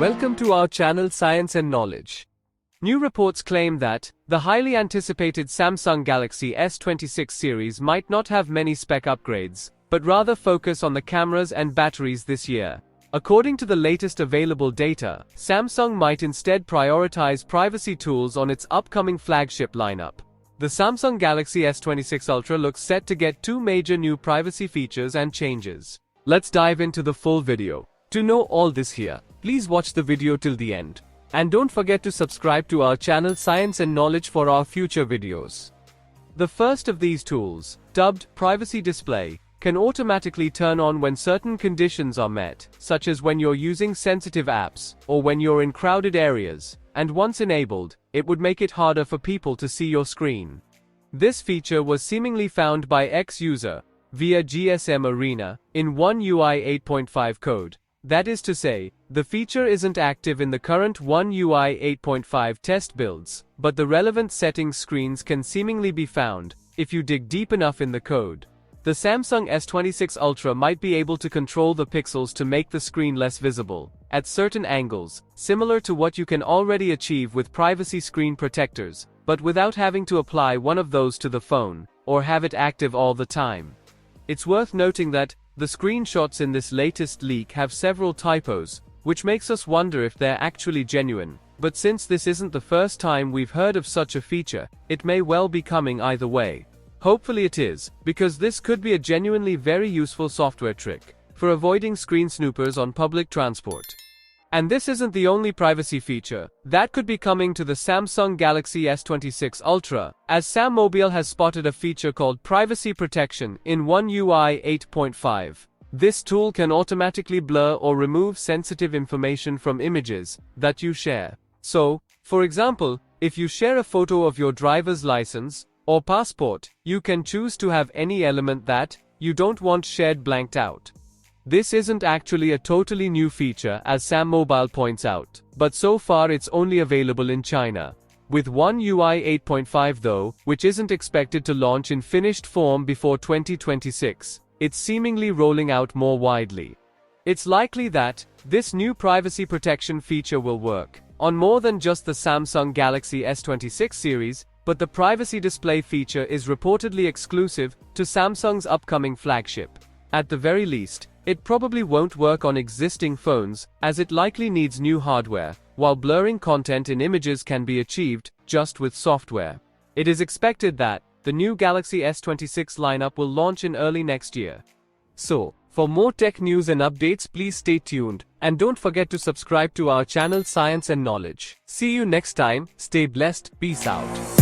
Welcome to our channel Science and Knowledge. New reports claim that the highly anticipated Samsung Galaxy S26 series might not have many spec upgrades, but rather focus on the cameras and batteries this year. According to the latest available data, Samsung might instead prioritize privacy tools on its upcoming flagship lineup. The Samsung Galaxy S26 Ultra looks set to get two major new privacy features and changes. Let's dive into the full video. To know all this here, please watch the video till the end. And don't forget to subscribe to our channel Science and Knowledge for our future videos. The first of these tools, dubbed Privacy Display, can automatically turn on when certain conditions are met, such as when you're using sensitive apps, or when you're in crowded areas, and once enabled, it would make it harder for people to see your screen. This feature was seemingly found by X-user, via GSM Arena, in One UI 8.5 code. That is to say, the feature isn't active in the current One UI 8.5 test builds, but the relevant settings screens can seemingly be found, if you dig deep enough in the code. The Samsung S26 Ultra might be able to control the pixels to make the screen less visible, at certain angles, similar to what you can already achieve with privacy screen protectors, but without having to apply one of those to the phone, or have it active all the time. It's worth noting that the screenshots in this latest leak have several typos, which makes us wonder if they're actually genuine. But since this isn't the first time we've heard of such a feature, it may well be coming either way. Hopefully it is, because this could be a genuinely very useful software trick for avoiding screen snoopers on public transport. And this isn't the only privacy feature that could be coming to the Samsung Galaxy S26 Ultra, as SamMobile has spotted a feature called Privacy Protection in One UI 8.5. This tool can automatically blur or remove sensitive information from images that you share. So, for example, if you share a photo of your driver's license or passport, you can choose to have any element that you don't want shared blanked out. This isn't actually a totally new feature, as SamMobile points out, but so far it's only available in China. With One UI 8.5 though, which isn't expected to launch in finished form before 2026, it's seemingly rolling out more widely. It's likely that this new privacy protection feature will work on more than just the Samsung Galaxy S26 series, but the privacy display feature is reportedly exclusive to Samsung's upcoming flagship. At the very least, it probably won't work on existing phones, as it likely needs new hardware, while blurring content in images can be achieved just with software. It is expected that the new Galaxy S26 lineup will launch in early next year. So, for more tech news and updates, please stay tuned, and don't forget to subscribe to our channel Science and Knowledge. See you next time, stay blessed, peace out.